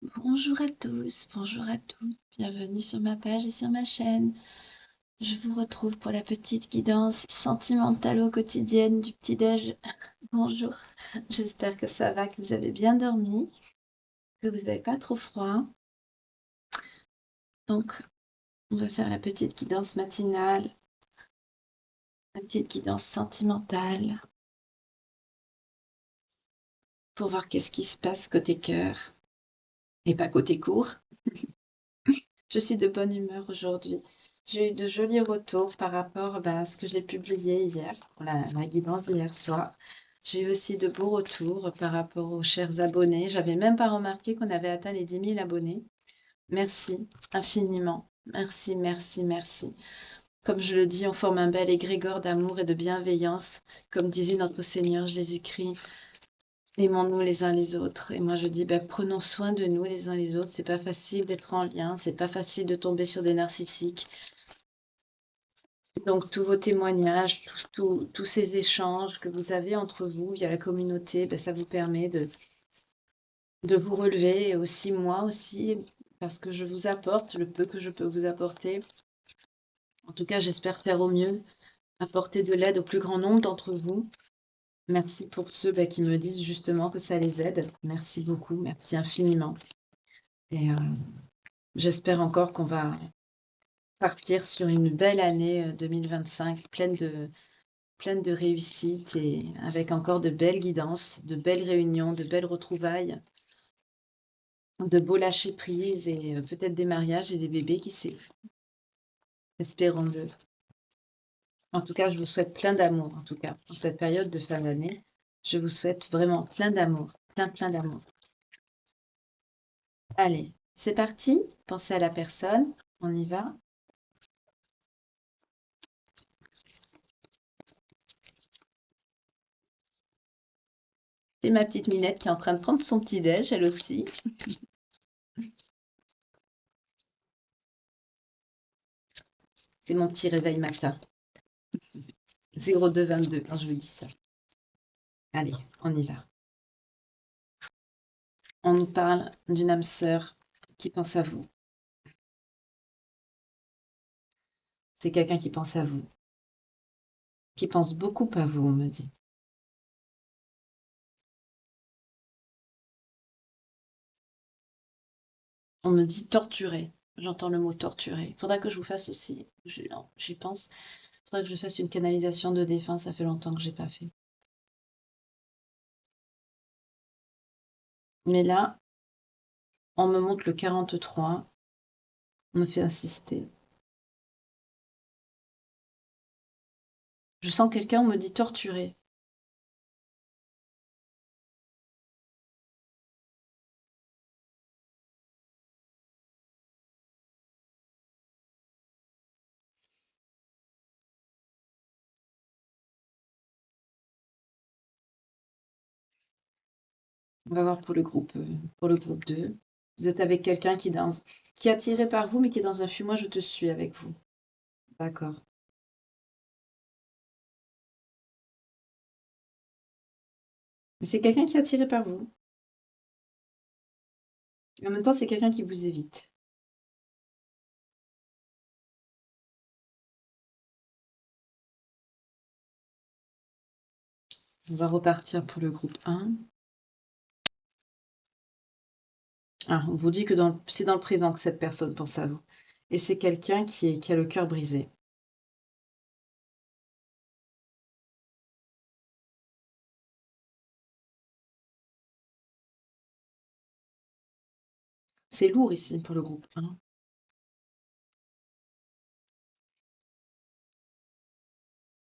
Bonjour à tous, bonjour à toutes, bienvenue sur ma page et sur ma chaîne. Je vous retrouve pour la petite guidance sentimentalo-quotidienne du petit-déj. Bonjour, j'espère que ça va, que vous avez bien dormi, que vous n'avez pas trop froid. Donc, on va faire la petite guidance matinale, la petite guidance sentimentale, pour voir qu'est-ce qui se passe côté cœur et pas côté cours. Je suis de bonne humeur aujourd'hui. J'ai eu de jolis retours par rapport à ce que j'ai publié hier, pour la guidance d'hier soir. J'ai eu aussi de beaux retours par rapport aux chers abonnés. J'avais même pas remarqué qu'on avait atteint les 10 000 abonnés. Merci infiniment. Merci, merci, merci. Comme je le dis, on forme un bel égrégore d'amour et de bienveillance, comme disait notre Seigneur Jésus-Christ. Aimons-nous les uns les autres. Et moi, je dis, prenons soin de nous les uns les autres. C'est pas facile d'être en lien, c'est pas facile de tomber sur des narcissiques. Donc, tous vos témoignages, tous ces échanges que vous avez entre vous via la communauté, ça vous permet de vous relever. Et aussi, moi aussi, parce que je vous apporte le peu que je peux vous apporter. En tout cas, j'espère faire au mieux, apporter de l'aide au plus grand nombre d'entre vous. Merci pour ceux qui me disent justement que ça les aide. Merci beaucoup, merci infiniment. Et j'espère encore qu'on va partir sur une belle année 2025, pleine de réussite et avec encore de belles guidances, de belles réunions, de belles retrouvailles, de beaux lâcher-prise et peut-être des mariages et des bébés, qui sait. Espérons-le. En tout cas, je vous souhaite plein d'amour, en tout cas, pour cette période de fin d'année. Je vous souhaite vraiment plein d'amour, plein d'amour. Allez, c'est parti. Pensez à la personne. On y va. Et ma petite Minette qui est en train de prendre son petit déj, elle aussi. C'est mon petit réveil matin. 02 22 quand je vous dis ça. Allez, on y va. On nous parle d'une âme sœur qui pense à vous. C'est quelqu'un qui pense à vous, qui pense beaucoup à vous, on me dit. On me dit torturé. J'entends le mot torturé. Il faudra que je vous fasse aussi, j'y pense, il faudra que je fasse une canalisation de défunt, ça fait longtemps que j'ai pas fait. Mais là, on me montre le 43, on me fait insister. Je sens quelqu'un, on me dit torturé. On va voir pour le groupe 2. Vous êtes avec quelqu'un qui est attiré par vous, mais qui est dans un flux. Moi, je te suis avec vous. D'accord. Mais c'est quelqu'un qui est attiré par vous. Et en même temps, c'est quelqu'un qui vous évite. On va repartir pour le groupe 1. Ah, on vous dit que c'est dans le présent que cette personne pense à vous. Et c'est quelqu'un qui a le cœur brisé. C'est lourd ici pour le groupe 1.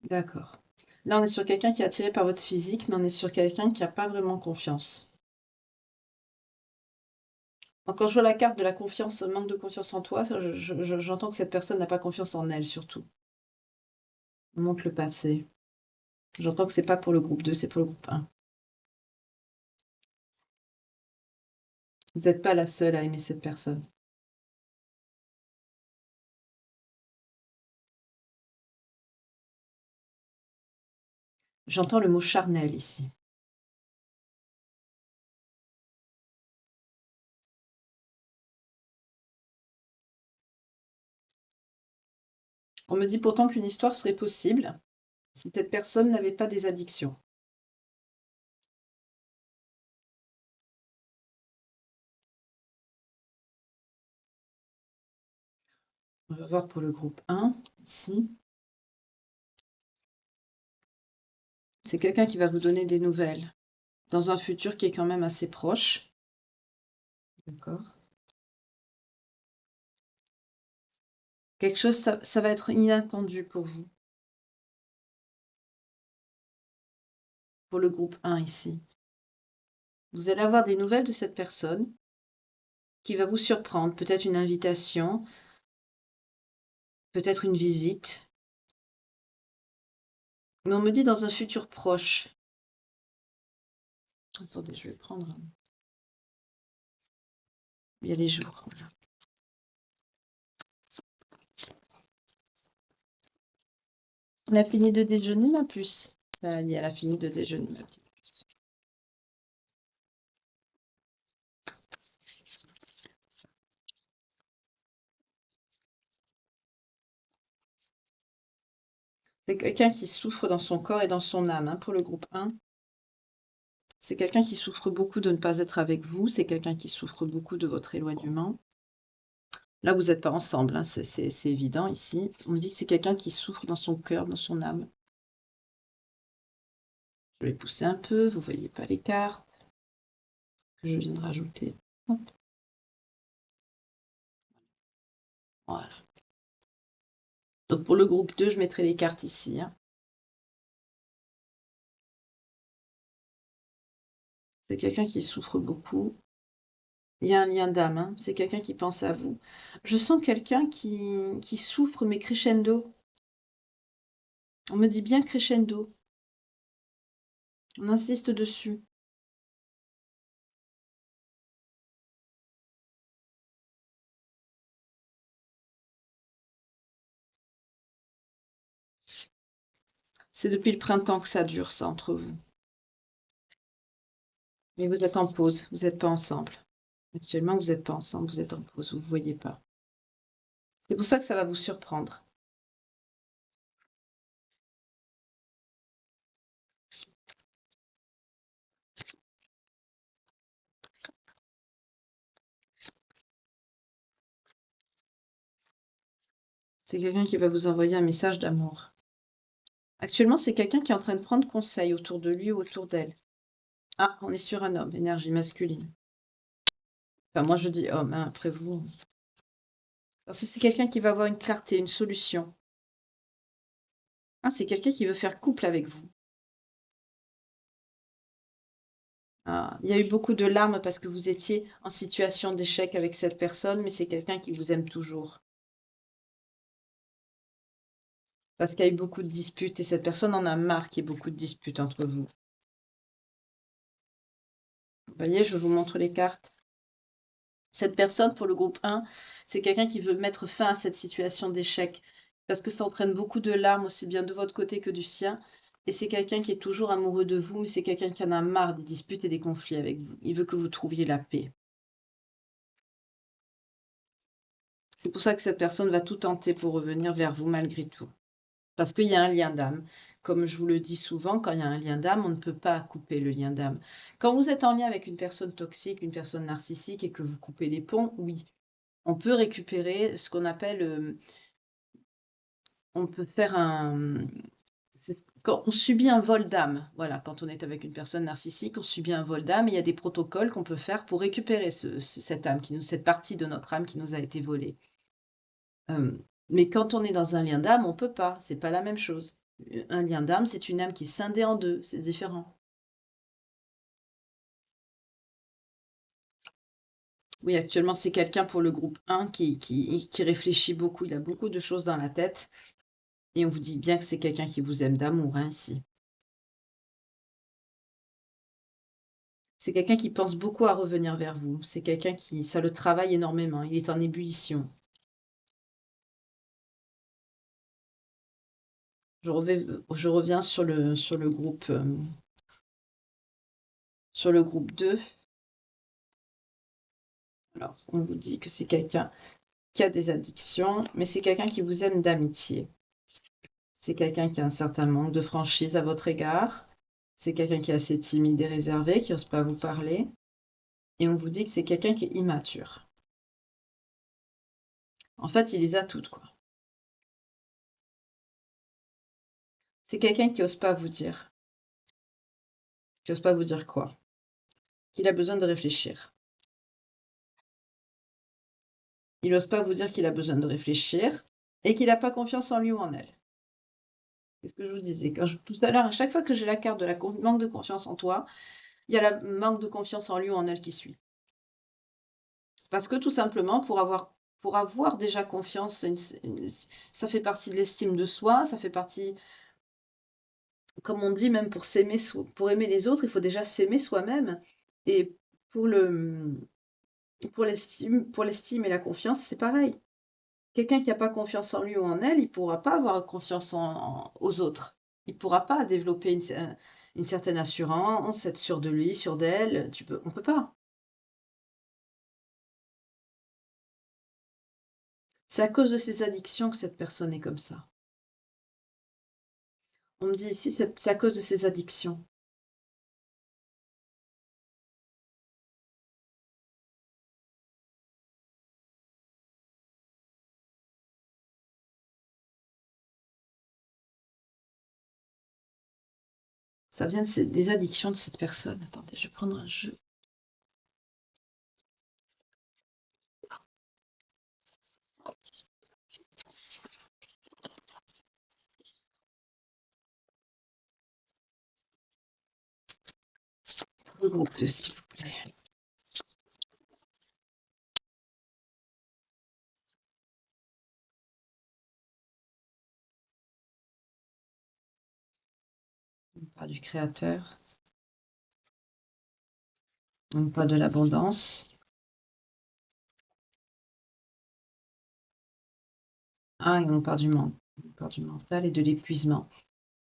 D'accord. Là, on est sur quelqu'un qui est attiré par votre physique, mais on est sur quelqu'un qui n'a pas vraiment confiance. Quand je vois la carte de la confiance, manque de confiance en toi, j'entends que cette personne n'a pas confiance en elle, surtout. On montre le passé. J'entends que c'est pas pour le groupe 2, c'est pour le groupe 1. Vous n'êtes pas la seule à aimer cette personne. J'entends le mot charnel ici. On me dit pourtant qu'une histoire serait possible si cette personne n'avait pas des addictions. On va voir pour le groupe 1, ici. C'est quelqu'un qui va vous donner des nouvelles dans un futur qui est quand même assez proche. D'accord? Quelque chose, ça va être inattendu pour vous, pour le groupe 1 ici. Vous allez avoir des nouvelles de cette personne qui va vous surprendre, peut-être une invitation, peut-être une visite. Mais on me dit dans un futur proche. Attendez, je vais prendre. Il y a les jours. Voilà. On a fini de déjeuner, ma puce. Ça y est, elle a fini de déjeuner, ma petite puce. C'est quelqu'un qui souffre dans son corps et dans son âme, hein, pour le groupe 1. C'est quelqu'un qui souffre beaucoup de ne pas être avec vous. C'est quelqu'un qui souffre beaucoup de votre éloignement. Là, vous n'êtes pas ensemble, hein, c'est évident ici. On me dit que c'est quelqu'un qui souffre dans son cœur, dans son âme. Je vais pousser un peu, vous ne voyez pas les cartes que je viens de rajouter. Hop. Voilà. Donc pour le groupe 2, je mettrai les cartes ici, hein. C'est quelqu'un qui souffre beaucoup. Il y a un lien d'âme, hein. C'est quelqu'un qui pense à vous. Je sens quelqu'un qui souffre, mais crescendo. On me dit bien crescendo. On insiste dessus. C'est depuis le printemps que ça dure, ça, entre vous. Mais vous êtes en pause, vous n'êtes pas ensemble. Actuellement, vous n'êtes pas ensemble, vous êtes en pause, vous ne voyez pas. C'est pour ça que ça va vous surprendre. C'est quelqu'un qui va vous envoyer un message d'amour. Actuellement, c'est quelqu'un qui est en train de prendre conseil autour de lui ou autour d'elle. Ah, on est sur un homme, énergie masculine. Enfin, moi, je dis homme, hein, après vous. Parce que c'est quelqu'un qui va avoir une clarté, une solution. Ah, c'est quelqu'un qui veut faire couple avec vous. Ah, il y a eu beaucoup de larmes parce que vous étiez en situation d'échec avec cette personne, mais c'est quelqu'un qui vous aime toujours. Parce qu'il y a eu beaucoup de disputes et cette personne en a marre qu'il y ait beaucoup de disputes entre vous. Vous voyez, je vous montre les cartes. Cette personne, pour le groupe 1, c'est quelqu'un qui veut mettre fin à cette situation d'échec. Parce que ça entraîne beaucoup de larmes, aussi bien de votre côté que du sien. Et c'est quelqu'un qui est toujours amoureux de vous, mais c'est quelqu'un qui en a marre des disputes et des conflits avec vous. Il veut que vous trouviez la paix. C'est pour ça que cette personne va tout tenter pour revenir vers vous malgré tout. Parce qu'il y a un lien d'âme. Comme je vous le dis souvent, quand il y a un lien d'âme, on ne peut pas couper le lien d'âme. Quand vous êtes en lien avec une personne toxique, une personne narcissique et que vous coupez les ponts, oui, on peut récupérer ce qu'on appelle, on peut faire quand on subit un vol d'âme. Voilà, quand on est avec une personne narcissique, on subit un vol d'âme et il y a des protocoles qu'on peut faire pour récupérer cette âme, cette partie de notre âme qui nous a été volée. Mais quand on est dans un lien d'âme, on peut pas, c'est pas la même chose. Un lien d'âme, c'est une âme qui est scindée en deux, c'est différent. Oui, actuellement, c'est quelqu'un pour le groupe 1 qui réfléchit beaucoup, il a beaucoup de choses dans la tête et on vous dit bien que c'est quelqu'un qui vous aime d'amour, hein, ici. C'est quelqu'un qui pense beaucoup à revenir vers vous, c'est quelqu'un qui ça le travaille énormément, il est en ébullition. Je reviens sur le groupe 2. Alors, on vous dit que c'est quelqu'un qui a des addictions, mais c'est quelqu'un qui vous aime d'amitié. C'est quelqu'un qui a un certain manque de franchise à votre égard. C'est quelqu'un qui est assez timide et réservé, qui n'ose pas vous parler. Et on vous dit que c'est quelqu'un qui est immature. En fait, il les a toutes, quoi. C'est quelqu'un qui n'ose pas vous dire. Qui n'ose pas vous dire quoi? Qu'il a besoin de réfléchir. Il n'ose pas vous dire qu'il a besoin de réfléchir et qu'il n'a pas confiance en lui ou en elle. C'est ce que je vous disais. Tout à l'heure, à chaque fois que j'ai la carte de la manque de confiance en toi, il y a la manque de confiance en lui ou en elle qui suit. Parce que tout simplement, pour avoir déjà confiance, ça fait partie de l'estime de soi, ça fait partie, comme on dit, même pour s'aimer, pour aimer les autres, il faut déjà s'aimer soi-même. Et pour le, pour l'estime et la confiance, c'est pareil. Quelqu'un qui n'a pas confiance en lui ou en elle, il ne pourra pas avoir confiance aux autres. Il ne pourra pas développer une certaine assurance, être sûr de lui, sûr d'elle. On peut pas. C'est à cause de ses addictions que cette personne est comme ça. On me dit ici, c'est à cause de ses addictions. Ça vient des addictions de cette personne. Attendez, je vais prendre un jeu. Le groupe 2, s'il vous plaît. On parle du créateur. On parle de l'abondance. Ah, et on parle du mental. On parle du mental et de l'épuisement.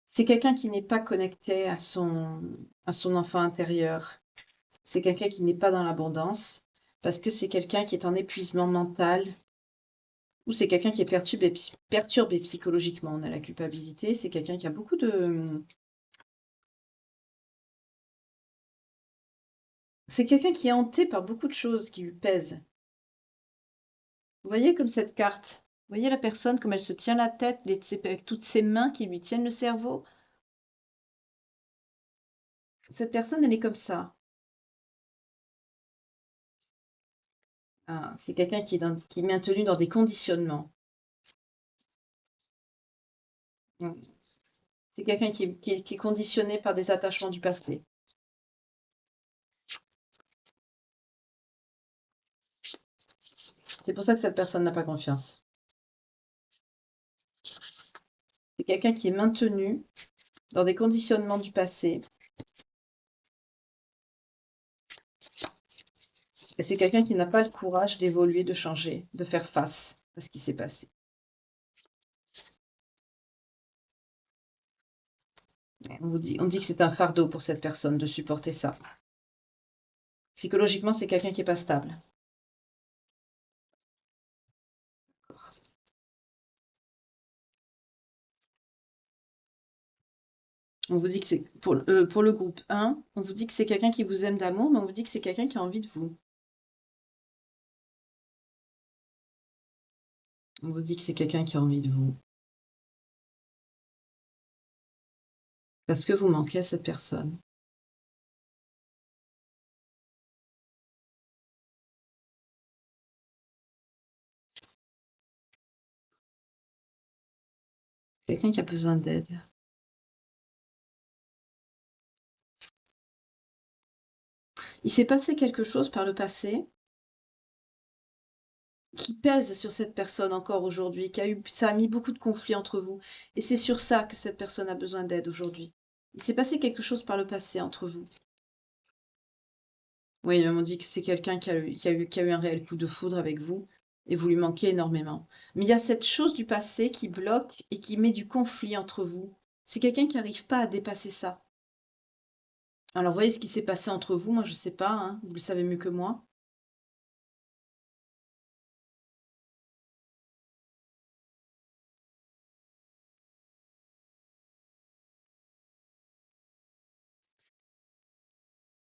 C'est quelqu'un qui n'est pas connecté à son enfant intérieur. C'est quelqu'un qui n'est pas dans l'abondance parce que c'est quelqu'un qui est en épuisement mental ou c'est quelqu'un qui est perturbé psychologiquement. On a la culpabilité, c'est quelqu'un qui a beaucoup de... C'est quelqu'un qui est hanté par beaucoup de choses qui lui pèsent. Vous voyez comme cette carte? Vous voyez la personne comme elle se tient la tête avec toutes ses mains qui lui tiennent le cerveau? Cette personne, elle est comme ça. Ah, c'est quelqu'un qui est maintenu dans des conditionnements. Mm. C'est quelqu'un qui est conditionné par des attachements du passé. C'est pour ça que cette personne n'a pas confiance. C'est quelqu'un qui est maintenu dans des conditionnements du passé. Et c'est quelqu'un qui n'a pas le courage d'évoluer, de changer, de faire face à ce qui s'est passé. On dit que c'est un fardeau pour cette personne de supporter ça. Psychologiquement, c'est quelqu'un qui n'est pas stable. On vous dit que c'est pour le groupe 1, on vous dit que c'est quelqu'un qui vous aime d'amour, mais on vous dit que c'est quelqu'un qui a envie de vous. On vous dit que c'est quelqu'un qui a envie de vous. Parce que vous manquez à cette personne. Quelqu'un qui a besoin d'aide. Il s'est passé quelque chose par le passé qui pèse sur cette personne encore aujourd'hui, ça a mis beaucoup de conflits entre vous. Et c'est sur ça que cette personne a besoin d'aide aujourd'hui. Il s'est passé quelque chose par le passé entre vous. Oui, on dit que c'est quelqu'un qui a eu un réel coup de foudre avec vous et vous lui manquez énormément. Mais il y a cette chose du passé qui bloque et qui met du conflit entre vous. C'est quelqu'un qui n'arrive pas à dépasser ça. Alors, voyez ce qui s'est passé entre vous, moi je sais pas, hein, vous le savez mieux que moi.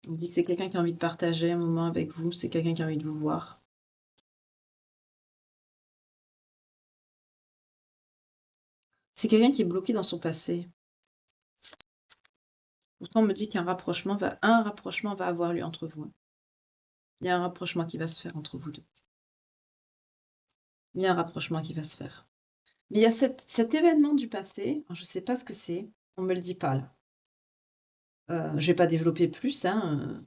On me dit que c'est quelqu'un qui a envie de partager un moment avec vous, c'est quelqu'un qui a envie de vous voir. C'est quelqu'un qui est bloqué dans son passé. Pourtant, on me dit un rapprochement va avoir lieu entre vous. Il y a un rapprochement qui va se faire entre vous deux. Il y a un rapprochement qui va se faire. Mais il y a cet événement du passé, je ne sais pas ce que c'est, on ne me le dit pas là. Je ne vais pas développer plus, hein.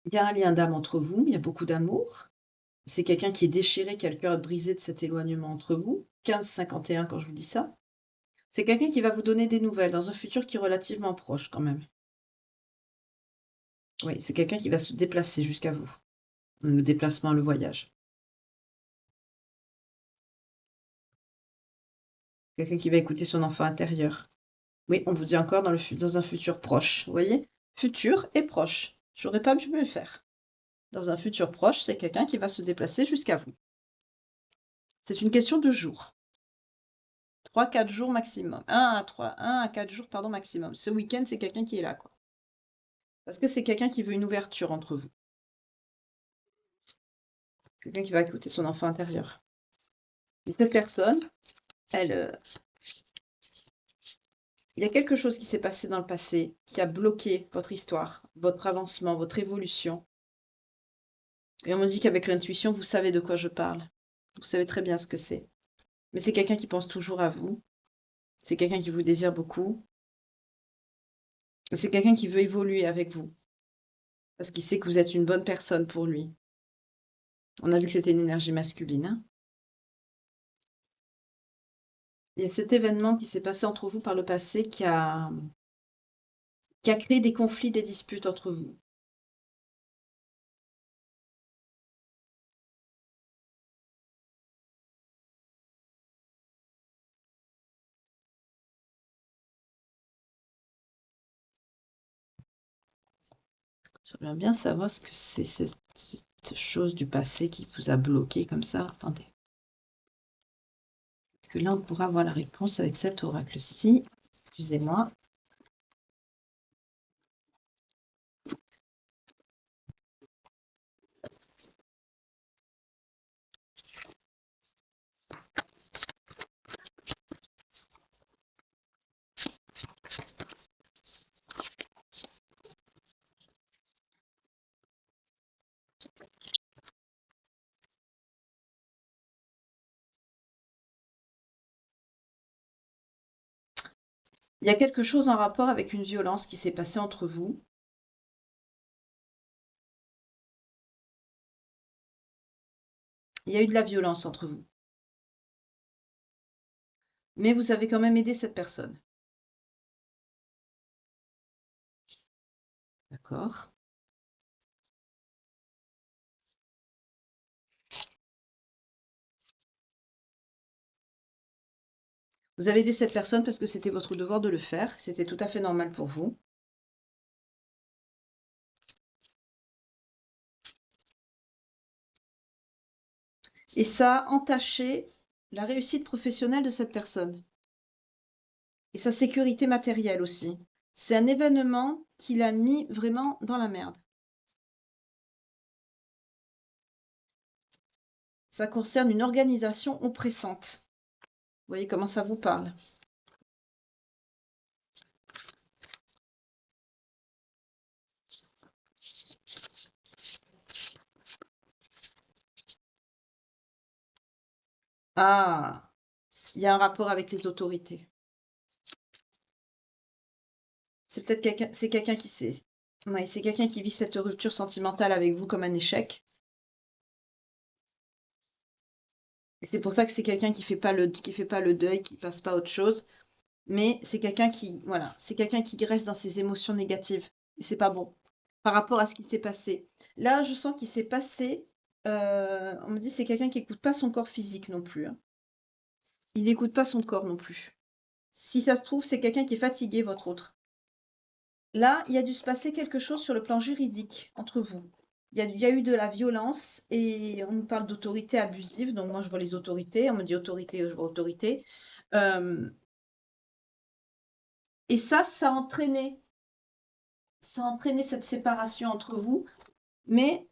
Il y a un lien d'âme entre vous, il y a beaucoup d'amour. C'est quelqu'un qui est déchiré, qui a le cœur brisé de cet éloignement entre vous. 15-51 quand je vous dis ça. C'est quelqu'un qui va vous donner des nouvelles dans un futur qui est relativement proche quand même. Oui, c'est quelqu'un qui va se déplacer jusqu'à vous. Le déplacement, le voyage. Quelqu'un qui va écouter son enfant intérieur. Oui, on vous dit encore dans un futur proche. Vous voyez? Futur et proche. J'aurais pas pu mieux faire. Dans un futur proche, c'est quelqu'un qui va se déplacer jusqu'à vous. C'est une question de jours. 3-4 jours maximum. 1 à 4 jours, pardon, maximum. Ce week-end, c'est quelqu'un qui est là, quoi. Parce que c'est quelqu'un qui veut une ouverture entre vous. Quelqu'un qui va écouter son enfant intérieur. Et cette personne, elle, il y a quelque chose qui s'est passé dans le passé qui a bloqué votre histoire, votre avancement, votre évolution. Et on me dit qu'avec l'intuition, vous savez de quoi je parle. Vous savez très bien ce que c'est. Mais c'est quelqu'un qui pense toujours à vous. C'est quelqu'un qui vous désire beaucoup. Et c'est quelqu'un qui veut évoluer avec vous. Parce qu'il sait que vous êtes une bonne personne pour lui. On a vu que c'était une énergie masculine, hein. Il y a cet événement qui s'est passé entre vous par le passé qui a créé des conflits, des disputes entre vous. J'aimerais bien savoir ce que c'est cette chose du passé qui vous a bloqué comme ça. Attendez. Parce que là, on pourra avoir la réponse avec cet oracle-ci. Excusez-moi. Il y a quelque chose en rapport avec une violence qui s'est passée entre vous. Il y a eu de la violence entre vous. Mais vous avez quand même aidé cette personne. D'accord? Vous avez aidé cette personne parce que c'était votre devoir de le faire. C'était tout à fait normal pour vous. Et ça a entaché la réussite professionnelle de cette personne. Et sa sécurité matérielle aussi. C'est un événement qui l'a mis vraiment dans la merde. Ça concerne une organisation oppressante. Vous voyez comment ça vous parle? Ah, il y a un rapport avec les autorités. C'est peut-être quelqu'un qui sait. Ouais, c'est quelqu'un qui vit cette rupture sentimentale avec vous comme un échec. Et c'est pour ça que c'est quelqu'un qui fait pas le deuil, qui passe pas à autre chose. Mais c'est quelqu'un qui, voilà, c'est quelqu'un qui reste dans ses émotions négatives. Et c'est pas bon. Par rapport à ce qui s'est passé. Là, je sens qu'il s'est passé. On me dit c'est quelqu'un qui écoute pas son corps physique non plus, hein. Il n'écoute pas son corps non plus. Si ça se trouve, c'est quelqu'un qui est fatigué, votre autre. Là, il y a dû se passer quelque chose sur le plan juridique entre vous. Il y a eu de la violence et on nous parle d'autorité abusive. Donc moi, je vois les autorités. On me dit autorité, je vois autorité. Et ça a entraîné ça a entraîné cette séparation entre vous, mais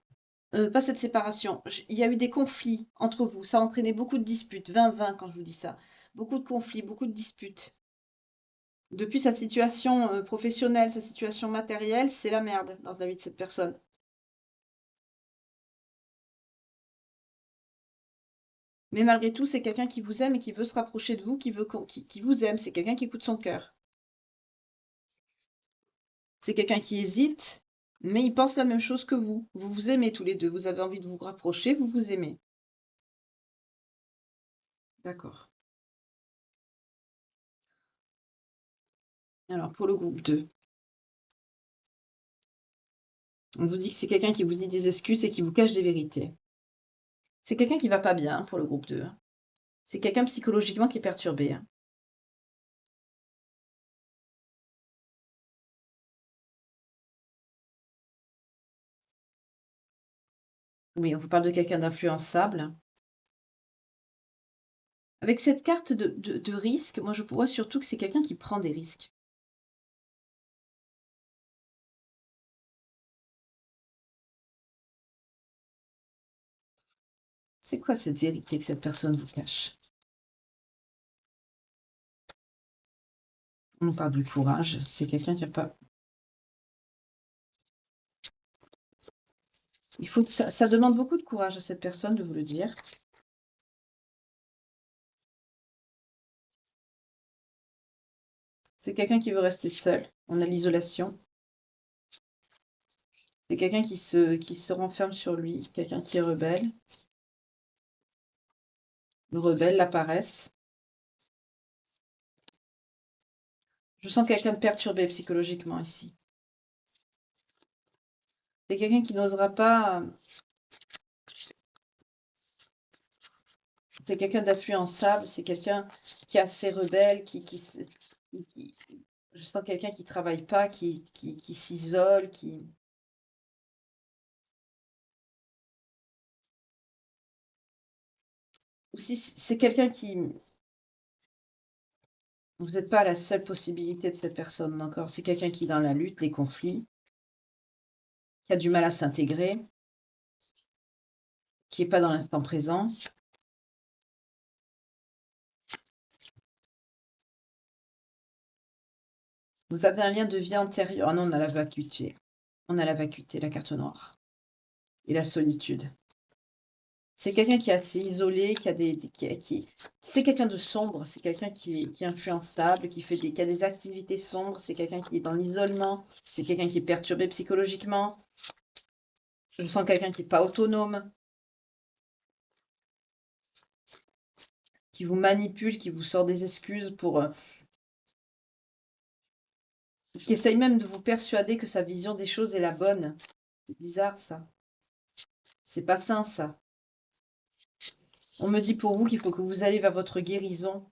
pas cette séparation, il y a eu des conflits entre vous, ça a entraîné beaucoup de disputes, 20-20 quand je vous dis ça. Beaucoup de conflits, beaucoup de disputes. Depuis sa situation professionnelle, sa situation matérielle, c'est la merde dans la vie de cette personne. Mais malgré tout, c'est quelqu'un qui vous aime et qui veut se rapprocher de vous, qui vous aime, c'est quelqu'un qui écoute son cœur. C'est quelqu'un qui hésite, mais il pense la même chose que vous. Vous vous aimez tous les deux, vous avez envie de vous rapprocher, vous vous aimez. D'accord. Alors, pour le groupe 2, on vous dit que c'est quelqu'un qui vous dit des excuses et qui vous cache des vérités. C'est quelqu'un qui va pas bien pour le groupe 2. C'est quelqu'un psychologiquement qui est perturbé, hein. Oui, on vous parle de quelqu'un d'influençable. Avec cette carte de risque, moi je vois surtout que c'est quelqu'un qui prend des risques. C'est quoi cette vérité que cette personne vous cache? On nous parle du courage, c'est quelqu'un qui a pas. Ça demande beaucoup de courage à cette personne de vous le dire. C'est quelqu'un qui veut rester seul. On a l'isolation. C'est quelqu'un qui se renferme sur lui, quelqu'un qui est rebelle. Le rebelle, la paresse. Je sens quelqu'un de perturbé psychologiquement ici. C'est quelqu'un qui n'osera pas. C'est quelqu'un d'influençable. C'est quelqu'un qui est assez rebelle, qui- je sens quelqu'un qui travaille pas, qui s'isole, qui. Aussi, c'est quelqu'un qui. Vous n'êtes pas la seule possibilité de cette personne encore. C'est quelqu'un qui est dans la lutte, les conflits, qui a du mal à s'intégrer, qui n'est pas dans l'instant présent. Vous avez un lien de vie antérieur. Ah non, on a la vacuité. On a la vacuité, la carte noire. Et la solitude. C'est quelqu'un qui est assez isolé, qui a c'est quelqu'un de sombre, c'est quelqu'un qui est influençable, qui a des activités sombres, c'est quelqu'un qui est dans l'isolement, c'est quelqu'un qui est perturbé psychologiquement. Je sens quelqu'un qui n'est pas autonome, qui vous manipule, qui vous sort des excuses qui essaye même de vous persuader que sa vision des choses est la bonne. C'est bizarre ça. C'est pas sain ça. On me dit pour vous qu'il faut que vous allez vers votre guérison,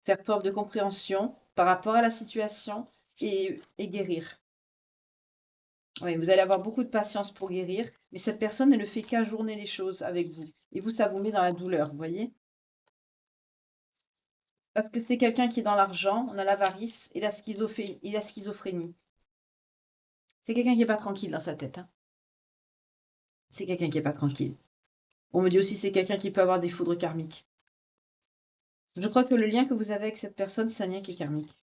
faire preuve de compréhension par rapport à la situation et guérir. Oui, vous allez avoir beaucoup de patience pour guérir, mais cette personne, elle ne fait qu'ajourner les choses avec vous. Et vous, ça vous met dans la douleur, vous voyez? Parce que c'est quelqu'un qui est dans l'argent, on a l'avarice et la schizophrénie. C'est quelqu'un qui n'est pas tranquille dans sa tête, hein. C'est quelqu'un qui n'est pas tranquille. On me dit aussi c'est quelqu'un qui peut avoir des foudres karmiques. Je crois que le lien que vous avez avec cette personne, c'est un lien qui est karmique.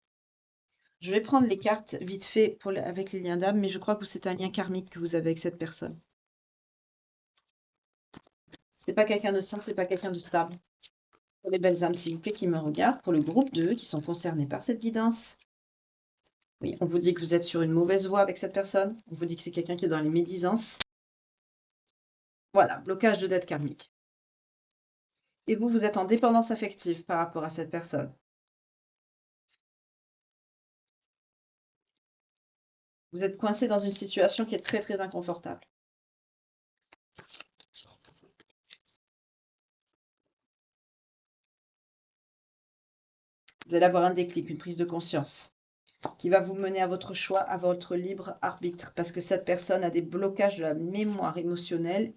Je vais prendre les cartes vite fait avec les liens d'âme, mais je crois que c'est un lien karmique que vous avez avec cette personne. C'est pas quelqu'un de sain, c'est pas quelqu'un de stable. Pour les belles âmes, s'il vous plaît, qui me regardent, pour le groupe 2 qui sont concernés par cette guidance. Oui, on vous dit que vous êtes sur une mauvaise voie avec cette personne. On vous dit que c'est quelqu'un qui est dans les médisances. Voilà, blocage de dette karmique. Et vous, vous êtes en dépendance affective par rapport à cette personne. Vous êtes coincé dans une situation qui est très très inconfortable. Vous allez avoir un déclic, une prise de conscience qui va vous mener à votre choix, à votre libre arbitre, parce que cette personne a des blocages de la mémoire émotionnelle.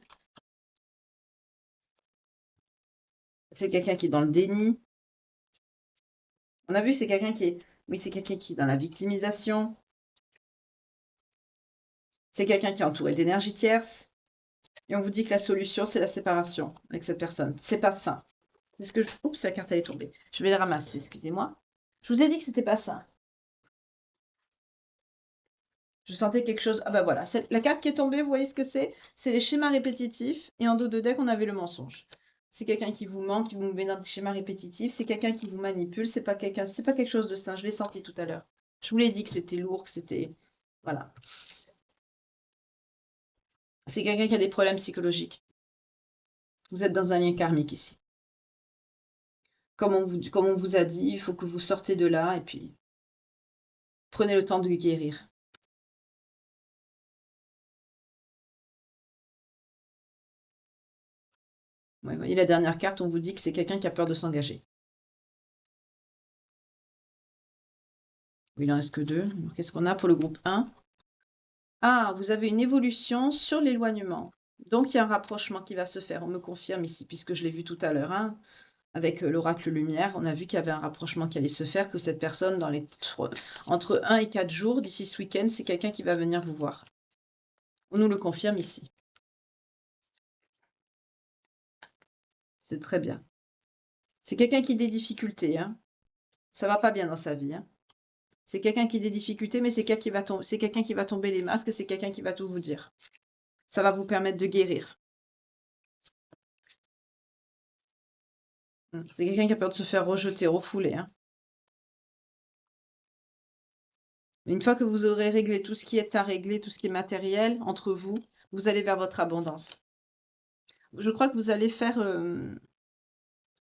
C'est quelqu'un qui est dans le déni. On a vu, c'est quelqu'un qui est, oui, c'est quelqu'un qui est dans la victimisation. C'est quelqu'un qui est entouré d'énergie tierce. Et on vous dit que la solution, c'est la séparation avec cette personne. C'est pas sain. C'est ce que je... Oups, la carte, elle est tombée. Je vais la ramasser, excusez-moi. Je vous ai dit que c'était pas sain. Je sentais quelque chose... Ah bah voilà, la carte qui est tombée, vous voyez ce que c'est? C'est les schémas répétitifs. Et en dos de deck, on avait le mensonge. C'est quelqu'un qui vous ment, qui vous met dans des schémas répétitifs. C'est quelqu'un qui vous manipule. C'est pas quelque chose de sain. Je l'ai senti tout à l'heure. Je vous l'ai dit que c'était lourd, que c'était... Voilà. C'est quelqu'un qui a des problèmes psychologiques. Vous êtes dans un lien karmique ici. Comme on vous a dit, il faut que vous sortez de là et puis prenez le temps de guérir. Ouais, vous voyez la dernière carte, on vous dit que c'est quelqu'un qui a peur de s'engager. Il en reste que 2. Qu'est-ce qu'on a pour le groupe 1? Ah, vous avez une évolution sur l'éloignement. Donc, il y a un rapprochement qui va se faire. On me confirme ici, puisque je l'ai vu tout à l'heure, hein, avec l'oracle lumière. On a vu qu'il y avait un rapprochement qui allait se faire, que cette personne, entre 1 et 4 jours, d'ici ce week-end, c'est quelqu'un qui va venir vous voir. On nous le confirme ici. C'est très bien. C'est quelqu'un qui a des difficultés, hein. Ça va pas bien dans sa vie, hein. C'est quelqu'un qui a des difficultés, mais c'est quelqu'un qui va tomber les masques, c'est quelqu'un qui va tout vous dire. Ça va vous permettre de guérir. C'est quelqu'un qui a peur de se faire rejeter, refouler, hein. Une fois que vous aurez réglé tout ce qui est à régler, tout ce qui est matériel entre vous, vous allez vers votre abondance. Je crois que vous allez faire...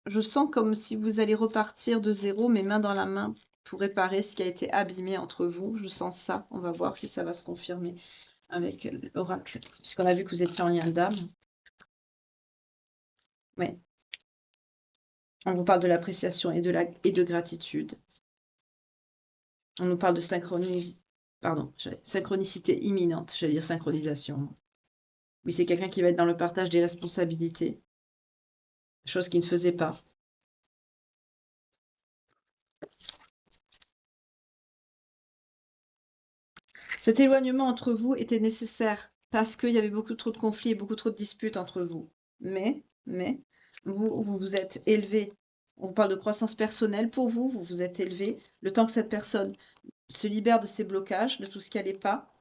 je sens comme si vous allez repartir de zéro, mais main dans la main, pour réparer ce qui a été abîmé entre vous. Je sens ça. On va voir si ça va se confirmer avec l'oracle, puisqu'on a vu que vous étiez en lien d'âme. Ouais. On vous parle de l'appréciation et de gratitude. On nous parle de synchronicité imminente, j'allais dire synchronisation. Oui, c'est quelqu'un qui va être dans le partage des responsabilités, chose qu'il ne faisait pas. Cet éloignement entre vous était nécessaire parce qu'il y avait beaucoup trop de conflits et beaucoup trop de disputes entre vous. Mais, vous vous êtes élevé. On vous parle de croissance personnelle pour vous, vous vous êtes élevé. Le temps que cette personne se libère de ses blocages, de tout ce qui n'allait pas.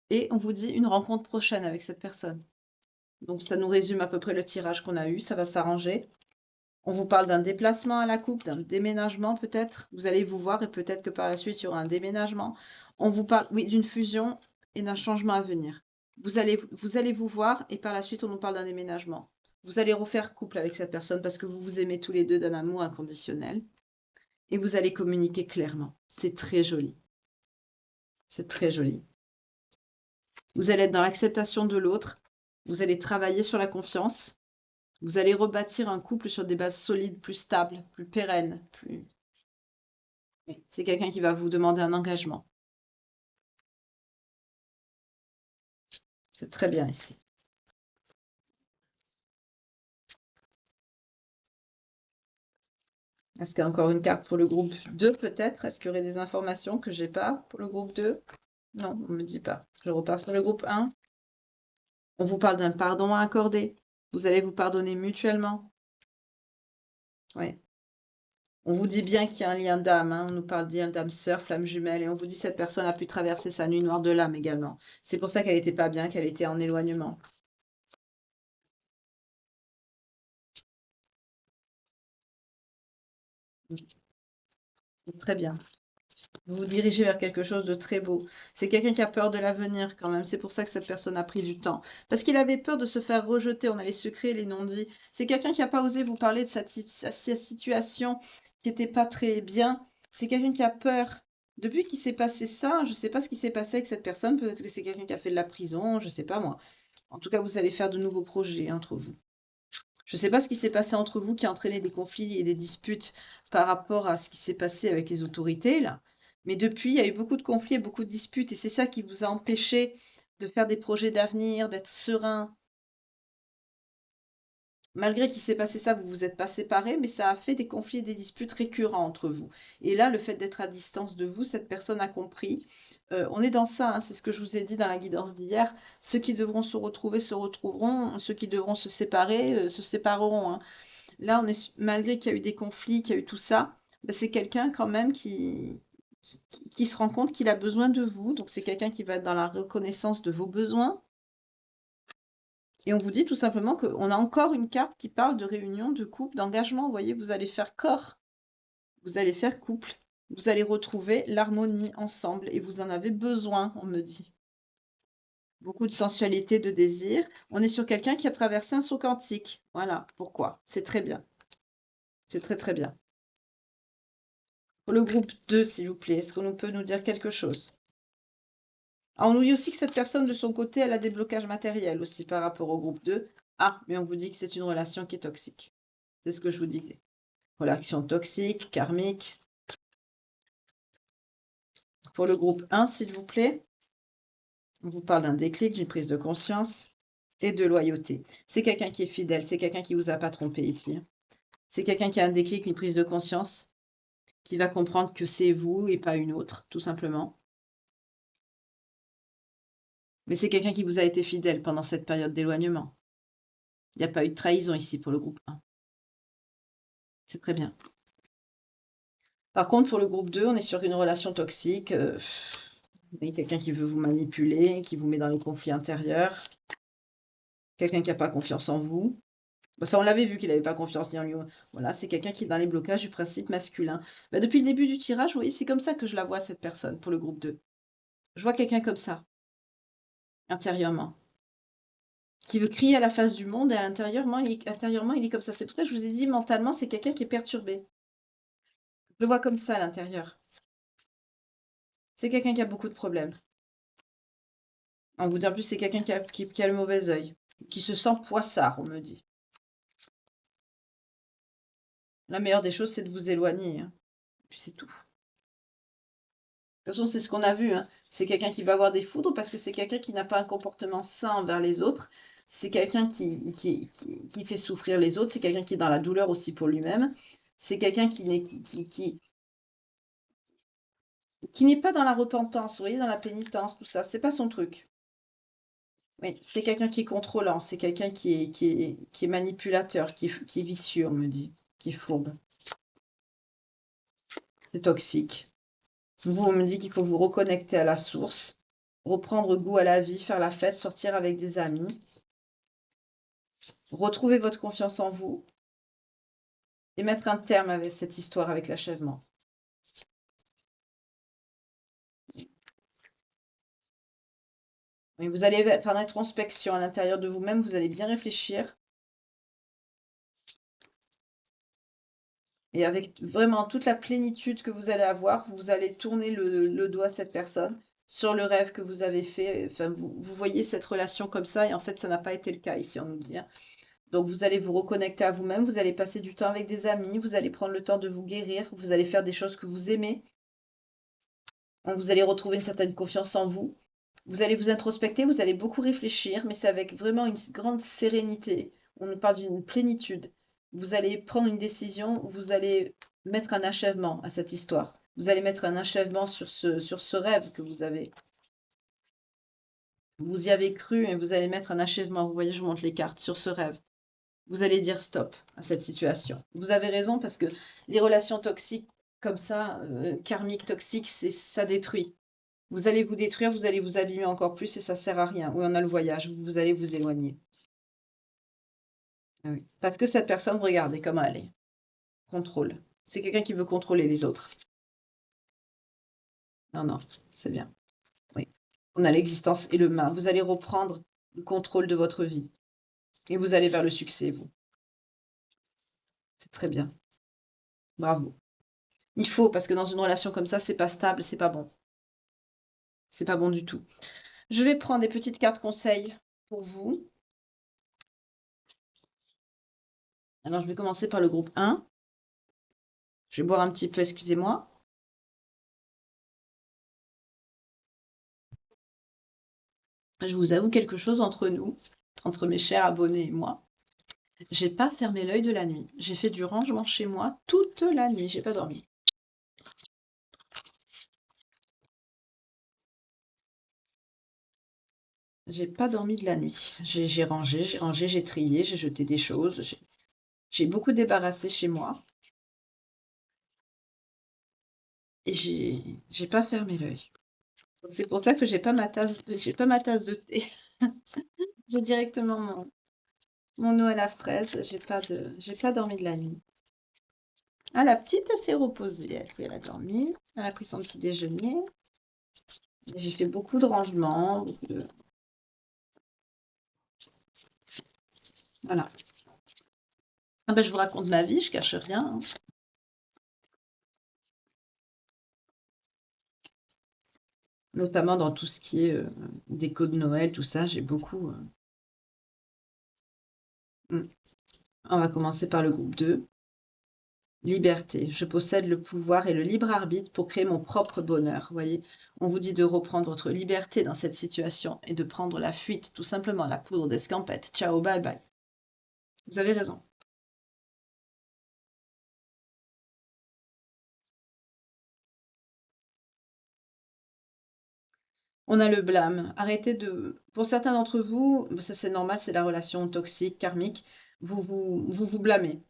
Et on vous dit une rencontre prochaine avec cette personne. Donc ça nous résume à peu près le tirage qu'on a eu, ça va s'arranger. On vous parle d'un déplacement à la coupe, d'un déménagement peut-être. Vous allez vous voir et peut-être que par la suite, il y aura un déménagement. On vous parle, oui, d'une fusion et d'un changement à venir. Vous allez vous voir et par la suite, on nous parle d'un déménagement. Vous allez refaire couple avec cette personne parce que vous vous aimez tous les deux d'un amour inconditionnel. Et vous allez communiquer clairement. C'est très joli. C'est très joli. Vous allez être dans l'acceptation de l'autre. Vous allez travailler sur la confiance. Vous allez rebâtir un couple sur des bases solides, plus stables, plus pérennes. C'est quelqu'un qui va vous demander un engagement. C'est très bien ici. Est-ce qu'il y a encore une carte pour le groupe 2 peut-être? Est-ce qu'il y aurait des informations que j'ai pas pour le groupe 2? Non, on ne me dit pas. Je repars sur le groupe 1. On vous parle d'un pardon à accorder. Vous allez vous pardonner mutuellement. Oui. On vous dit bien qu'il y a un lien d'âme, hein. On nous parle d'un d'âme sœur, flamme jumelle, et on vous dit que cette personne a pu traverser sa nuit noire de l'âme également. C'est pour ça qu'elle n'était pas bien, qu'elle était en éloignement. C'est très bien. Vous vous dirigez vers quelque chose de très beau. C'est quelqu'un qui a peur de l'avenir quand même. C'est pour ça que cette personne a pris du temps. Parce qu'il avait peur de se faire rejeter. On a les secrets, les non-dits. C'est quelqu'un qui n'a pas osé vous parler de sa situation qui n'était pas très bien. C'est quelqu'un qui a peur. Depuis qu'il s'est passé ça, je ne sais pas ce qui s'est passé avec cette personne. Peut-être que c'est quelqu'un qui a fait de la prison, je ne sais pas moi. En tout cas, vous allez faire de nouveaux projets entre vous. Je ne sais pas ce qui s'est passé entre vous qui a entraîné des conflits et des disputes par rapport à ce qui s'est passé avec les autorités, là. Mais depuis, il y a eu beaucoup de conflits et beaucoup de disputes. Et c'est ça qui vous a empêché de faire des projets d'avenir, d'être serein. malgré qu'il s'est passé ça, vous vous êtes pas séparés, mais ça a fait des conflits et des disputes récurrents entre vous. Et là, le fait d'être à distance de vous, cette personne a compris. On est dans ça, hein, c'est ce que je vous ai dit dans la guidance d'hier. Ceux qui devront se retrouver se retrouveront, ceux qui devront se séparer se sépareront, hein. Là, malgré qu'il y a eu des conflits, qu'il y a eu tout ça, bah, c'est quelqu'un quand même qui se rend compte qu'il a besoin de vous. Donc, c'est quelqu'un qui va être dans la reconnaissance de vos besoins. Et on vous dit tout simplement qu'on a encore une carte qui parle de réunion, de couple, d'engagement. Vous voyez, vous allez faire corps, vous allez faire couple, vous allez retrouver l'harmonie ensemble et vous en avez besoin, on me dit. Beaucoup de sensualité, de désir. On est sur quelqu'un qui a traversé un saut quantique. Voilà pourquoi. C'est très bien. C'est très très bien. Pour le groupe 2, s'il vous plaît, est-ce qu'on peut nous dire quelque chose? Ah, on nous dit aussi que cette personne, de son côté, elle a des blocages matériels aussi par rapport au groupe 2. Ah, mais on vous dit que c'est une relation qui est toxique. C'est ce que je vous disais. Relation toxique, karmique. Pour le groupe 1, s'il vous plaît, on vous parle d'un déclic, d'une prise de conscience et de loyauté. C'est quelqu'un qui est fidèle, c'est quelqu'un qui ne vous a pas trompé ici. C'est quelqu'un qui a un déclic, une prise de conscience, qui va comprendre que c'est vous et pas une autre, tout simplement. Mais c'est quelqu'un qui vous a été fidèle pendant cette période d'éloignement. Il n'y a pas eu de trahison ici pour le groupe 1. C'est très bien. Par contre, pour le groupe 2, on est sur une relation toxique. Quelqu'un qui veut vous manipuler, qui vous met dans les conflits intérieurs. Quelqu'un qui n'a pas confiance en vous. Bon, ça, on l'avait vu qu'il n'avait pas confiance ni en lui. Voilà, c'est quelqu'un qui est dans les blocages du principe masculin. Bah, depuis le début du tirage, vous voyez, c'est comme ça que je la vois, cette personne, pour le groupe 2. Je vois quelqu'un comme ça, intérieurement, qui veut crier à la face du monde et intérieurement, il est comme ça. C'est pour ça que je vous ai dit, mentalement, c'est quelqu'un qui est perturbé. Je le vois comme ça à l'intérieur. C'est quelqu'un qui a beaucoup de problèmes. On vous dit en plus, c'est quelqu'un qui a le mauvais œil, qui se sent poissard, on me dit. La meilleure des choses, c'est de vous éloigner, hein. Puis c'est tout. De toute façon, c'est ce qu'on a vu, hein. C'est quelqu'un qui va avoir des foudres parce que c'est quelqu'un qui n'a pas un comportement sain envers les autres. C'est quelqu'un qui fait souffrir les autres. C'est quelqu'un qui est dans la douleur aussi pour lui-même. C'est quelqu'un qui n'est pas dans la repentance, vous voyez, dans la pénitence, tout ça. C'est pas son truc. Oui, c'est quelqu'un qui est contrôlant. C'est quelqu'un qui est manipulateur, qui est vicieux, on me dit, qui est fourbe. C'est toxique. Vous, on me dit qu'il faut vous reconnecter à la source, reprendre goût à la vie, faire la fête, sortir avec des amis, retrouver votre confiance en vous et mettre un terme avec cette histoire avec l'achèvement. Mais vous allez être en introspection à l'intérieur de vous-même, vous allez bien réfléchir et avec vraiment toute la plénitude que vous allez avoir, vous allez tourner le doigt à cette personne sur le rêve que vous avez fait. Enfin, vous voyez cette relation comme ça et en fait, ça n'a pas été le cas ici, on nous dit, hein. Donc vous allez vous reconnecter à vous-même, vous allez passer du temps avec des amis, vous allez prendre le temps de vous guérir, vous allez faire des choses que vous aimez, vous allez retrouver une certaine confiance en vous, vous allez vous introspecter, vous allez beaucoup réfléchir, mais c'est avec vraiment une grande sérénité. On nous parle d'une plénitude. Vous allez prendre une décision, vous allez mettre un achèvement à cette histoire. Vous allez mettre un achèvement sur ce rêve que vous avez. Vous y avez cru et vous allez mettre un achèvement. Vous voyez, je vous montre les cartes sur ce rêve. Vous allez dire stop à cette situation. Vous avez raison parce que les relations toxiques comme ça, karmiques toxiques, ça détruit. Vous allez vous détruire, vous allez vous abîmer encore plus et ça sert à rien. Oui, on a le voyage, vous allez vous éloigner. Ah oui. Parce que cette personne, regardez comment elle est. Contrôle. C'est quelqu'un qui veut contrôler les autres. Non, non, c'est bien. Oui. On a l'existence et le main. Vous allez reprendre le contrôle de votre vie. Et vous allez vers le succès, vous. C'est très bien. Bravo. Il faut, parce que dans une relation comme ça, c'est pas stable, c'est pas bon. C'est pas bon du tout. Je vais prendre des petites cartes conseils pour vous. Alors, je vais commencer par le groupe 1. Je vais boire un petit peu, excusez-moi. Je vous avoue quelque chose entre nous, entre mes chers abonnés et moi. J'ai pas fermé l'œil de la nuit. J'ai fait du rangement chez moi toute la nuit. J'ai pas dormi. J'ai pas dormi de la nuit. J'ai rangé, j'ai trié, j'ai jeté des choses. J'ai beaucoup débarrassé chez moi et j'ai pas fermé l'œil. Donc c'est pour ça que j'ai pas ma tasse de thé. J'ai directement mon eau à la fraise. J'ai pas dormi de la nuit. Ah, la petite, elle s'est reposée. Elle, oui, elle a dormi. Elle a pris son petit déjeuner. J'ai fait beaucoup de rangements. Voilà. Ah ben, je vous raconte ma vie, je cache rien, hein. Notamment dans tout ce qui est déco de Noël, tout ça, j'ai beaucoup. Mm. On va commencer par le groupe 2. Liberté. Je possède le pouvoir et le libre arbitre pour créer mon propre bonheur. Vous voyez, on vous dit de reprendre votre liberté dans cette situation et de prendre la fuite, tout simplement la poudre d'escampette. Ciao, bye bye. Vous avez raison. On a le blâme. Arrêtez de... Pour certains d'entre vous, ça c'est normal, c'est la relation toxique, karmique, vous blâmez.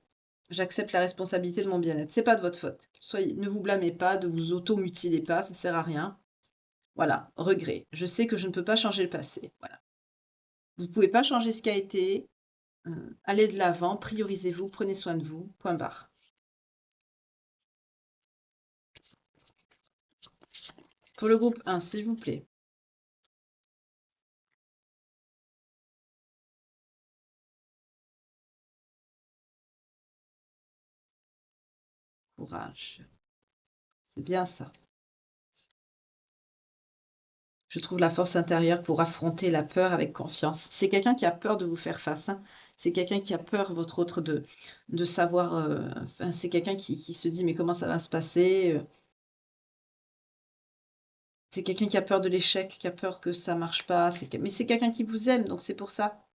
J'accepte la responsabilité de mon bien-être. C'est pas de votre faute. Ne vous blâmez pas, ne vous auto-mutilez pas, ça sert à rien. Voilà, regret. Je sais que je ne peux pas changer le passé. Voilà. Vous ne pouvez pas changer ce qui a été. Allez de l'avant, priorisez-vous, prenez soin de vous. Point barre. Pour le groupe 1, s'il vous plaît. Courage. C'est bien ça. Je trouve la force intérieure pour affronter la peur avec confiance. C'est quelqu'un qui a peur de vous faire face, hein. C'est quelqu'un qui a peur, votre autre, de savoir. Enfin, c'est quelqu'un qui se dit, mais comment ça va se passer? C'est quelqu'un qui a peur de l'échec, qui a peur que ça marche pas. Mais c'est quelqu'un qui vous aime, donc c'est pour ça.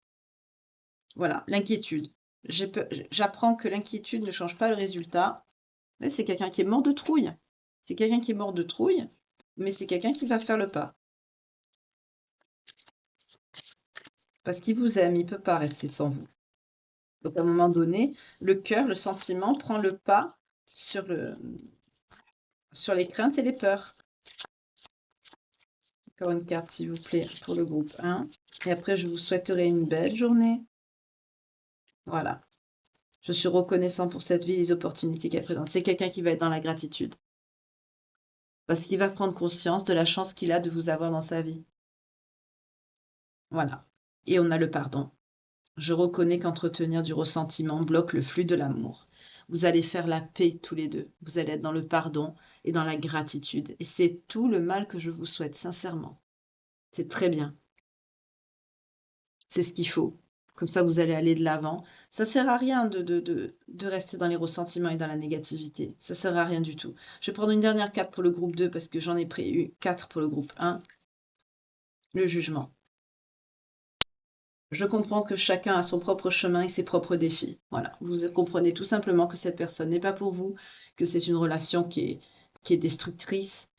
Voilà, l'inquiétude. J'apprends que l'inquiétude ne change pas le résultat. Mais c'est quelqu'un qui est mort de trouille. C'est quelqu'un qui est mort de trouille, mais c'est quelqu'un qui va faire le pas. Parce qu'il vous aime, il ne peut pas rester sans vous. Donc à un moment donné, le cœur, le sentiment prend le pas sur sur les craintes et les peurs. Encore une carte, s'il vous plaît, pour le groupe 1. Et après, je vous souhaiterai une belle journée. Voilà. Je suis reconnaissant pour cette vie et les opportunités qu'elle présente. C'est quelqu'un qui va être dans la gratitude. Parce qu'il va prendre conscience de la chance qu'il a de vous avoir dans sa vie. Voilà. Et on a le pardon. Je reconnais qu'entretenir du ressentiment bloque le flux de l'amour. Vous allez faire la paix tous les deux. Vous allez être dans le pardon et dans la gratitude. Et c'est tout le mal que je vous souhaite, sincèrement. C'est très bien. C'est ce qu'il faut. Comme ça, vous allez aller de l'avant. Ça sert à rien de rester dans les ressentiments et dans la négativité. Ça sert à rien du tout. Je vais prendre une dernière carte pour le groupe 2 parce que j'en ai pris 4 pour le groupe 1. Le jugement. Je comprends que chacun a son propre chemin et ses propres défis. Voilà, vous comprenez tout simplement que cette personne n'est pas pour vous, que c'est une relation qui est destructrice,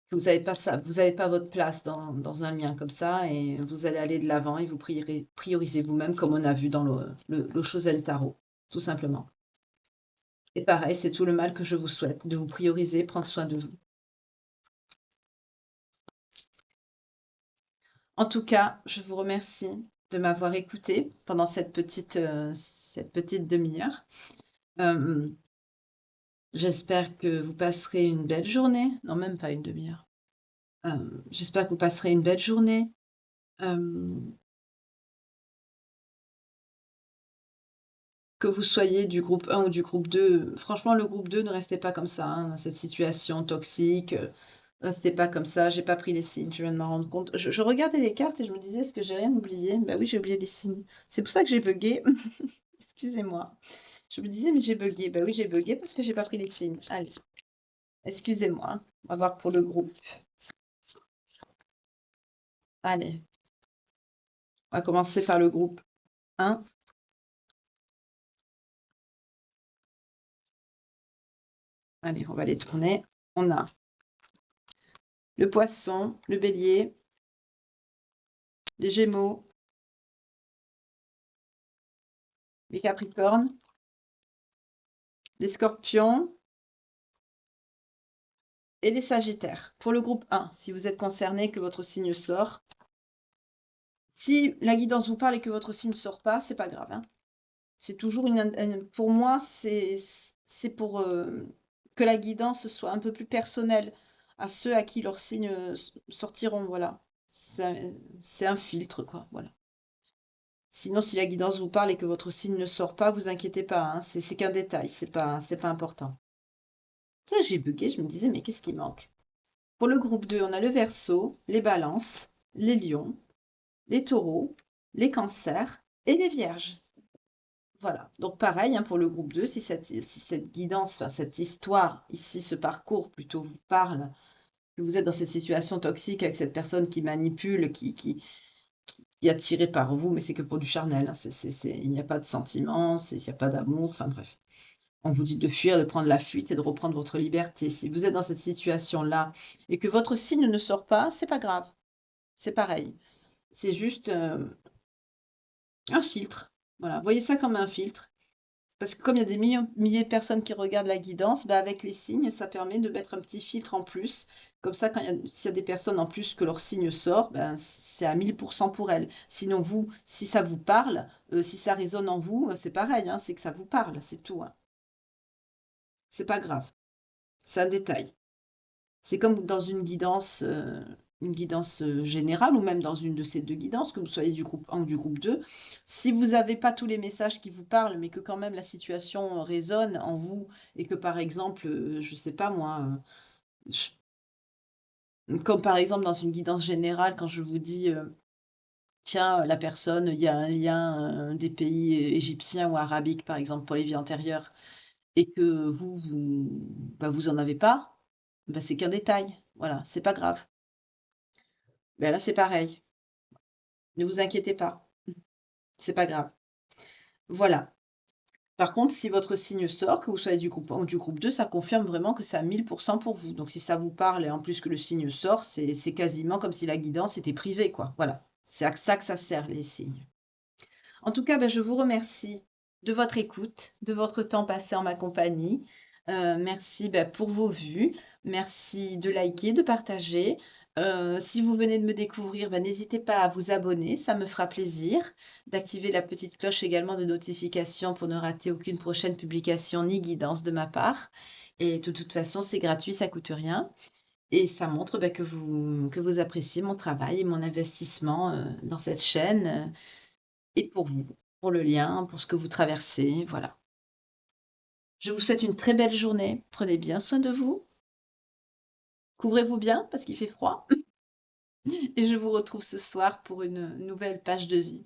que vous n'avez pas ça, vous n'avez pas votre place dans un lien comme ça et vous allez aller de l'avant et vous priorisez vous-même comme on a vu dans le Shosen Tarot, tout simplement. Et pareil, c'est tout le mal que je vous souhaite, de vous prioriser, prendre soin de vous. En tout cas, je vous remercie de m'avoir écouté pendant cette petite demi-heure. Euh, J'espère que vous passerez une belle journée. Non, même pas une demi-heure. J'espère que vous passerez une belle journée. Euh, que vous soyez du groupe 1 ou du groupe 2. Franchement, le groupe 2, ne restez pas comme ça, hein, dans cette situation toxique. Restez pas comme ça. J'ai pas pris les signes, je viens de m'en rendre compte. Je regardais les cartes et je me disais, est-ce que j'ai rien oublié? Bah oui, j'ai oublié les signes. C'est pour ça que j'ai bugué. Excusez-moi. Je me disais, mais j'ai bugué. Bah oui, j'ai bugué parce que j'ai pas pris les signes. Allez, excusez-moi. On va voir pour le groupe. Allez, on va commencer par le groupe 1. Allez, on va les tourner. On a le Poisson, le Bélier, les Gémeaux, les Capricornes, les Scorpions et les Sagittaires. Pour le groupe 1, si vous êtes concerné, que votre signe sort. Si la guidance vous parle et que votre signe ne sort pas, c'est pas grave, hein. C'est toujours pour moi, c'est pour que la guidance soit un peu plus personnelle à ceux à qui leurs signes sortiront, voilà. C'est un filtre, quoi, voilà. Sinon, si la guidance vous parle et que votre signe ne sort pas, vous inquiétez pas, hein, c'est qu'un détail, c'est pas important. Ça, j'ai bugué, je me disais, mais qu'est-ce qui manque? Pour le groupe 2, on a le Verseau, les Balances, les Lions, les Taureaux, les Cancers et les Vierges. Voilà, donc pareil, hein, pour le groupe 2, si cette guidance, enfin cette histoire ici, ce parcours plutôt vous parle, que vous êtes dans cette situation toxique avec cette personne qui manipule, qui est attirée par vous, mais c'est que pour du charnel, hein, il n'y a pas de sentiment, il n'y a pas d'amour, enfin bref. On vous dit de fuir, de prendre la fuite et de reprendre votre liberté. Si vous êtes dans cette situation-là et que votre signe ne sort pas, c'est pas grave, c'est pareil. C'est juste un filtre. Voilà, voyez ça comme un filtre. Parce que comme il y a des milliers de personnes qui regardent la guidance, bah avec les signes, ça permet de mettre un petit filtre en plus. Comme ça, s'il y a des personnes en plus que leur signe sort, ben, c'est à 1000% pour elles. Sinon, vous, si ça vous parle, si ça résonne en vous, c'est pareil, hein, c'est que ça vous parle, c'est tout, hein. C'est pas grave, c'est un détail. C'est comme dans une guidance générale, ou même dans une de ces deux guidances, que vous soyez du groupe 1 ou du groupe 2. Si vous n'avez pas tous les messages qui vous parlent, mais que quand même la situation résonne en vous, et que par exemple, je sais pas moi, comme par exemple dans une guidance générale, quand je vous dis, tiens, la personne, il y a un lien des pays égyptiens ou arabiques, par exemple, pour les vies antérieures, et que vous en avez pas, bah, c'est qu'un détail. Voilà, c'est pas grave. Ben là, c'est pareil. Ne vous inquiétez pas. C'est pas grave. Voilà. Par contre, si votre signe sort, que vous soyez du groupe 1 ou du groupe 2, ça confirme vraiment que c'est à 1000% pour vous. Donc si ça vous parle et en plus que le signe sort, c'est quasiment comme si la guidance était privée, quoi. Voilà. C'est à ça que ça sert, les signes. En tout cas, ben, je vous remercie de votre écoute, de votre temps passé en ma compagnie. Merci, ben, pour vos vues. Merci de liker, de partager. Si vous venez de me découvrir, ben, n'hésitez pas à vous abonner, ça me fera plaisir. D'activer la petite cloche également de notification pour ne rater aucune prochaine publication ni guidance de ma part. Et de toute façon, c'est gratuit, ça coûte rien. Et ça montre, ben, que vous appréciez mon travail et mon investissement dans cette chaîne. Et pour vous, pour le lien, pour ce que vous traversez, voilà. Je vous souhaite une très belle journée. Prenez bien soin de vous. Couvrez-vous bien parce qu'il fait froid. Et je vous retrouve ce soir pour une nouvelle page de vie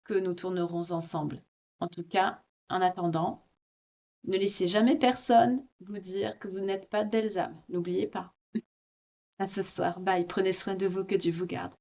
que nous tournerons ensemble. En tout cas, en attendant, ne laissez jamais personne vous dire que vous n'êtes pas de belles âmes. N'oubliez pas. À ce soir. Bye. Prenez soin de vous. Que Dieu vous garde.